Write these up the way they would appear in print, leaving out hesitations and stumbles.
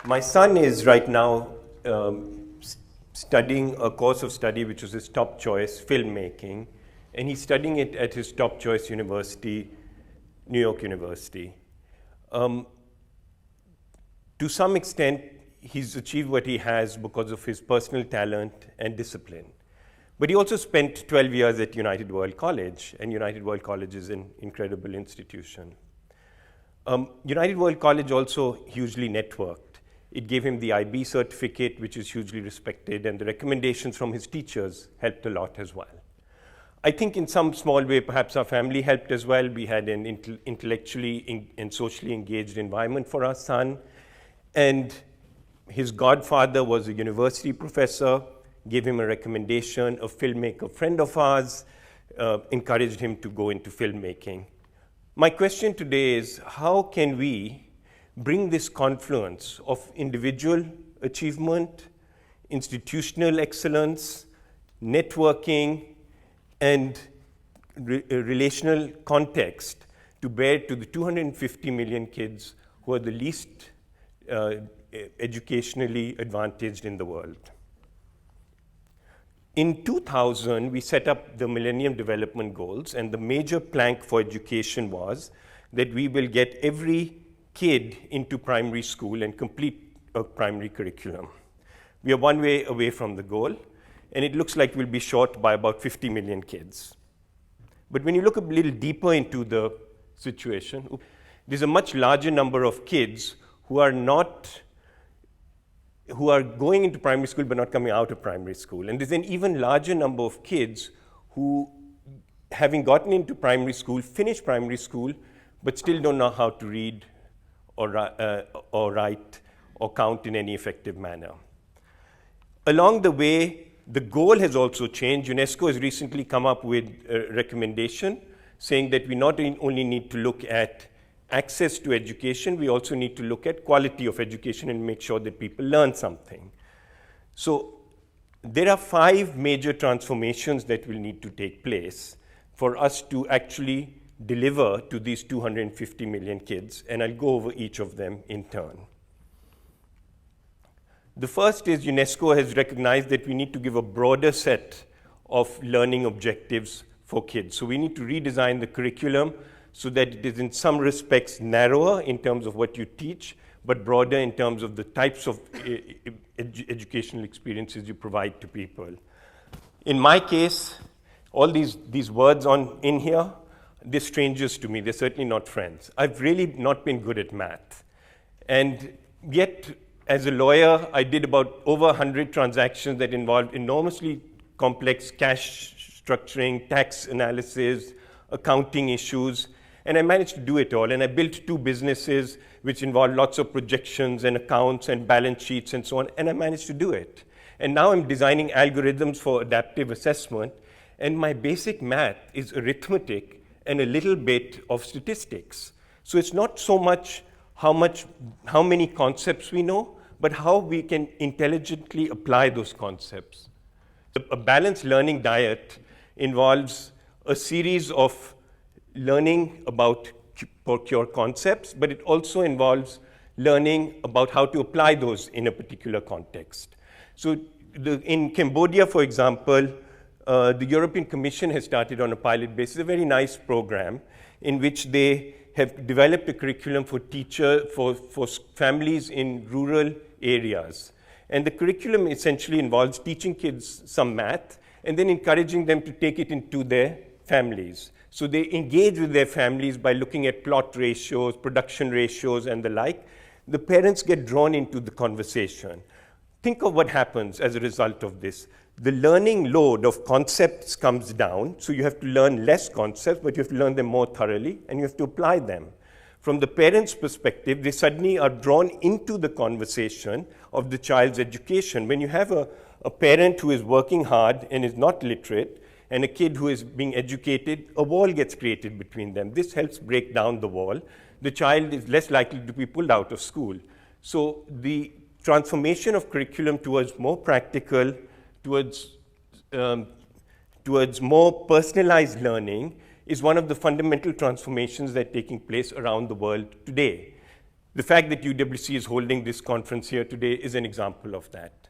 My son is right now studying a course of study which is his top choice, filmmaking, and he's studying it at his top choice university, New York University. To some extent, he's achieved what he has because of his personal talent and discipline. But he also spent 12 years at United World College, and United World College is an incredible institution. United World College also hugely networked. It gave him the IB certificate, which is hugely respected, and the recommendations from his teachers helped a lot as well. I think in some small way, perhaps our family helped as well. We had an intellectually and socially engaged environment for our son. And his godfather was a university professor, gave him a recommendation. A filmmaker friend of ours encouraged him to go into filmmaking. My question today is, how can we bring this confluence of individual achievement, institutional excellence, networking, and relational context to bear to the 250 million kids who are the least educationally advantaged in the world? In 2000, we set up the Millennium Development Goals, and the major plank for education was that we will get every kid into primary school and complete a primary curriculum. We are one way away from the goal, and it looks like we'll be short by about 50 million kids. But when you look a little deeper into the situation, there's a much larger number of kids who are going into primary school but not coming out of primary school. And there's an even larger number of kids who, having gotten into primary school, finish primary school, but still don't know how to read or write or count in any effective manner. Along the way, the goal has also changed. UNESCO has recently come up with a recommendation saying that we not only need to look at access to education, we also need to look at quality of education and make sure that people learn something. So there are 5 major transformations that will need to take place for us to actually deliver to these 250 million kids, and I'll go over each of them in turn. The first is UNESCO has recognized that we need to give a broader set of learning objectives for kids. So we need to redesign the curriculum so that it is in some respects narrower in terms of what you teach, but broader in terms of the types of educational experiences you provide to people. In my case, all these words in here, they're strangers to me. They're certainly not friends. I've really not been good at math. And yet, as a lawyer, I did about over 100 transactions that involved enormously complex cash structuring, tax analysis, accounting issues, and I managed to do it all. And I built 2 businesses which involved lots of projections and accounts and balance sheets and so on, and I managed to do it. And now I'm designing algorithms for adaptive assessment, and my basic math is arithmetic and a little bit of statistics. So it's not so much how many concepts we know, but how we can intelligently apply those concepts. A balanced learning diet involves a series of learning about pure concepts, but it also involves learning about how to apply those in a particular context. So in Cambodia, for example, the European Commission has started on a pilot basis a very nice program in which they have developed a curriculum for families in rural areas. And the curriculum essentially involves teaching kids some math and then encouraging them to take it into their families. So they engage with their families by looking at plot ratios, production ratios, and the like. The parents get drawn into the conversation. Think of what happens as a result of this. The learning load of concepts comes down, so you have to learn less concepts, but you have to learn them more thoroughly, and you have to apply them. From the parents' perspective, they suddenly are drawn into the conversation of the child's education. When you have a parent who is working hard and is not literate, and a kid who is being educated, a wall gets created between them. This helps break down the wall. The child is less likely to be pulled out of school. So the transformation of curriculum towards more practical, towards more personalized learning is one of the fundamental transformations that are taking place around the world today. The fact that UWC is holding this conference here today is an example of that.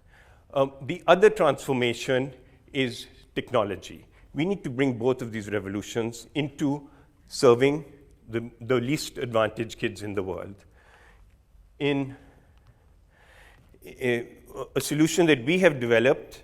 The other transformation is technology. We need to bring both of these revolutions into serving the least advantaged kids in the world. In a solution that we have developed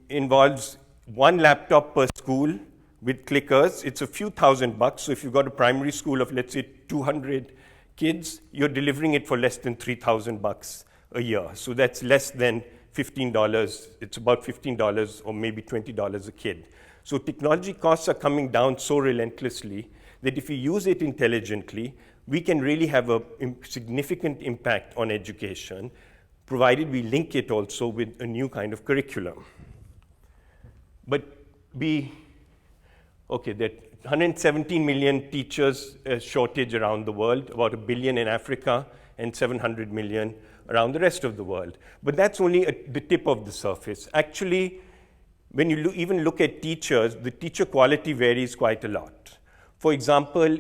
involves one laptop per school with clickers. It's a few $1,000s. So if you've got a primary school of, let's say, 200 kids, you're delivering it for less than $3,000 a year. So that's less than $15. It's about $15 or maybe $20 a kid. So technology costs are coming down so relentlessly that if we use it intelligently, we can really have a significant impact on education, provided we link it also with a new kind of curriculum. But there are 117 million teachers shortage around the world, about 1 billion in Africa, and 700 million around the rest of the world. But that's only the tip of the surface. Actually, when you even look at teachers, the teacher quality varies quite a lot. For example,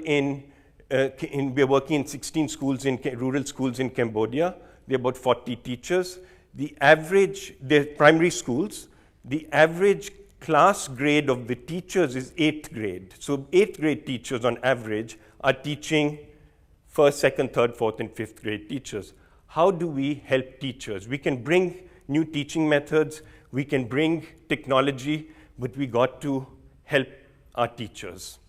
we're working in 16 schools, rural schools in Cambodia. There are about 40 teachers. They're primary schools. The average class grade of the teachers is 8th grade. So 8th grade teachers on average are teaching 1st, 2nd, 3rd, 4th, and 5th grade teachers. How do we help teachers? We can bring new teaching methods, we can bring technology, but we got to help our teachers.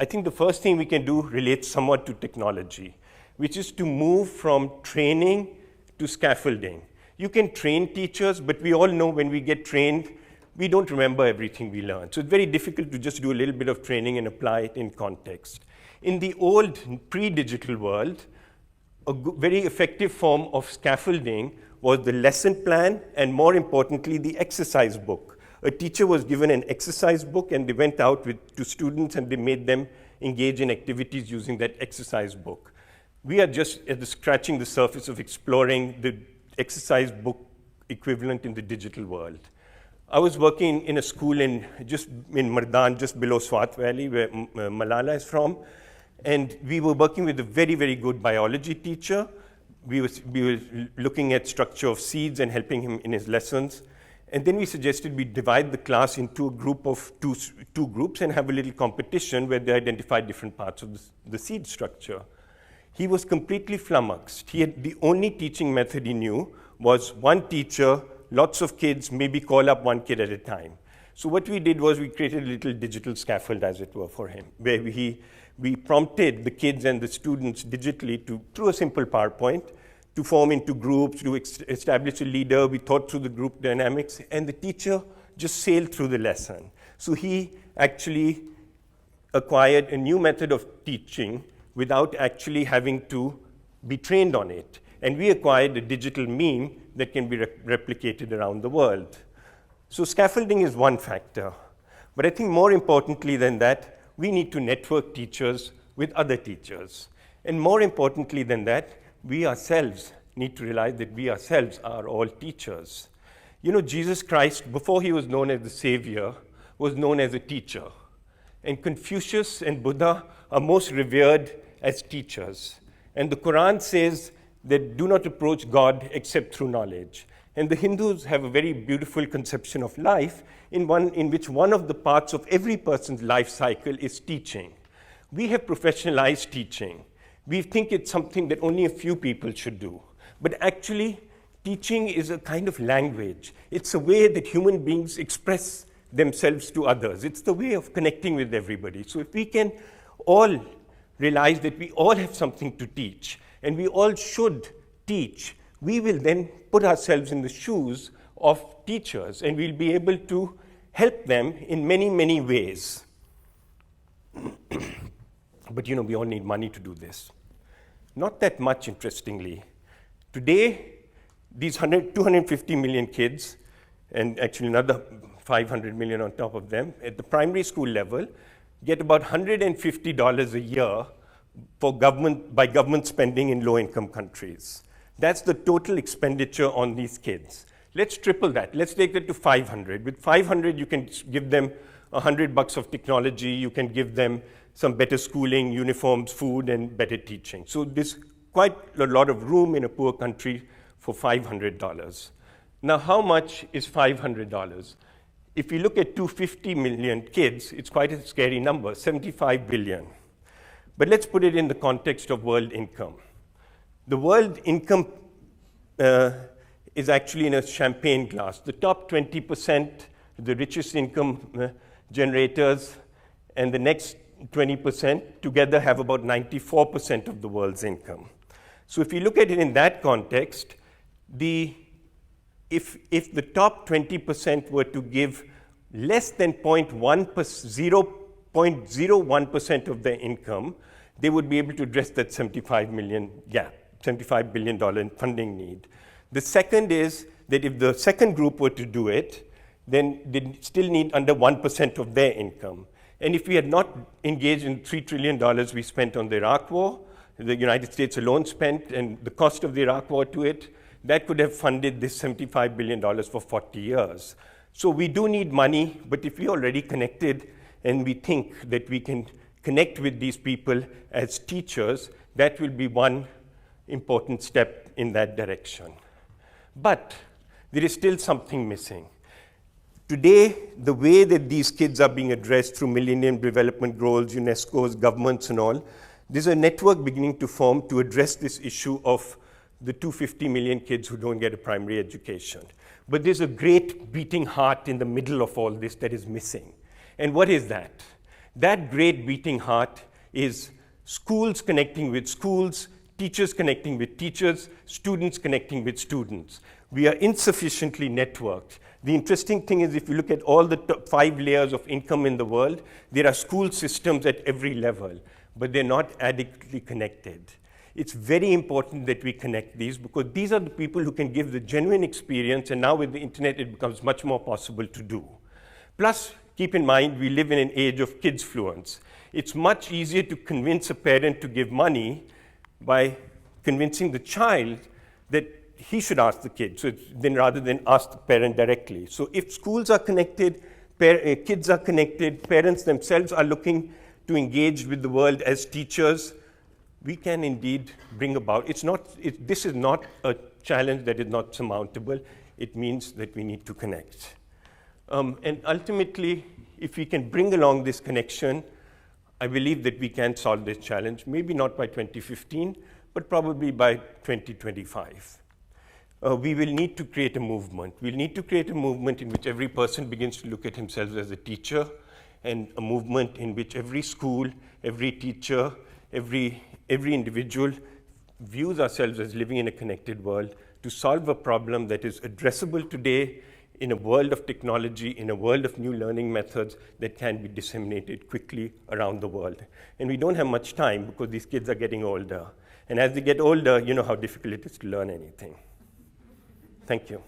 I think the first thing we can do relates somewhat to technology, which is to move from training to scaffolding. You can train teachers, but we all know when we get trained, we don't remember everything we learn. So it's very difficult to just do a little bit of training and apply it in context. In the old pre-digital world, a very effective form of scaffolding was the lesson plan and, more importantly, the exercise book. A teacher was given an exercise book and they went out to students and they made them engage in activities using that exercise book. We are just scratching the surface of exploring the exercise book equivalent in the digital world. I was working in a school in Mardan, just below Swat Valley, where Malala is from, and we were working with a very, very good biology teacher. We were looking at structure of seeds and helping him in his lessons. And then we suggested we divide the class into a group of two groups and have a little competition where they identify different parts of the seed structure. He was completely flummoxed. The only teaching method he knew was one teacher, lots of kids, maybe call up one kid at a time. So what we did was we created a little digital scaffold, as it were, for him, where we prompted the kids and the students digitally through a simple PowerPoint, to form into groups, to establish a leader. We thought through the group dynamics, and the teacher just sailed through the lesson. So he actually acquired a new method of teaching without actually having to be trained on it. And we acquired a digital meme that can be replicated around the world. So scaffolding is one factor. But I think more importantly than that, we need to network teachers with other teachers. And more importantly than that, we ourselves need to realize that we ourselves are all teachers. You know, Jesus Christ, before he was known as the Savior, was known as a teacher. And Confucius and Buddha are most revered as teachers. And the Quran says that do not approach God except through knowledge. And the Hindus have a very beautiful conception of life in which one of the parts of every person's life cycle is teaching. We have professionalized teaching. We think it's something that only a few people should do. But actually, teaching is a kind of language. It's a way that human beings express themselves to others. It's the way of connecting with everybody. So if we can all realize that we all have something to teach, and we all should teach, we will then put ourselves in the shoes of teachers, and we'll be able to help them in many, many ways. But you know, we all need money to do this. Not that much, interestingly. Today, these 250 million kids, and actually another 500 million on top of them, at the primary school level, get about $150 a year by government spending in low-income countries. That's the total expenditure on these kids. Let's triple that. Let's take that to 500. With 500, you can give them $100 of technology. You can give them some better schooling, uniforms, food, and better teaching. So there's quite a lot of room in a poor country for $500. Now, how much is $500? If you look at 250 million kids, it's quite a scary number, 75 billion. But let's put it in the context of world income. The world income is actually in a champagne glass. The top 20%, the richest income generators, and the next 20% together have about 94% of the world's income. So if you look at it in that context, if the top 20% were to give less than 0.01% of their income, they would be able to address that 75 million gap, $75 billion funding need. The second is that if the second group were to do it, then they still need under 1% of their income. And if we had not engaged in $3 trillion we spent on the Iraq War, the United States alone spent, and the cost of the Iraq War to it, that could have funded this $75 billion for 40 years. So we do need money, but if we're already connected and we think that we can connect with these people as teachers, that will be one important step in that direction. But there is still something missing. Today, the way that these kids are being addressed through Millennium Development Goals, UNESCO's, governments and all, there's a network beginning to form to address this issue of the 250 million kids who don't get a primary education. But there's a great beating heart in the middle of all this that is missing. And what is that? That great beating heart is schools connecting with schools, teachers connecting with teachers, students connecting with students. We are insufficiently networked. The interesting thing is if you look at all the top 5 layers of income in the world, there are school systems at every level, but they're not adequately connected. It's very important that we connect these because these are the people who can give the genuine experience, and now with the internet it becomes much more possible to do. Plus, keep in mind, we live in an age of kids fluence. It's much easier to convince a parent to give money by convincing the child that he should ask the kid, then rather than ask the parent directly. So if schools are connected, kids are connected, parents themselves are looking to engage with the world as teachers, we can indeed bring about, this is not a challenge that is not surmountable. It means that we need to connect. And ultimately, if we can bring along this connection, I believe that we can solve this challenge, maybe not by 2015, but probably by 2025. We will need to create a movement. We'll need to create a movement in which every person begins to look at himself as a teacher, and a movement in which every school, every teacher, every individual views ourselves as living in a connected world to solve a problem that is addressable today in a world of technology, in a world of new learning methods that can be disseminated quickly around the world. And we don't have much time because these kids are getting older. And as they get older, you know how difficult it is to learn anything. Thank you.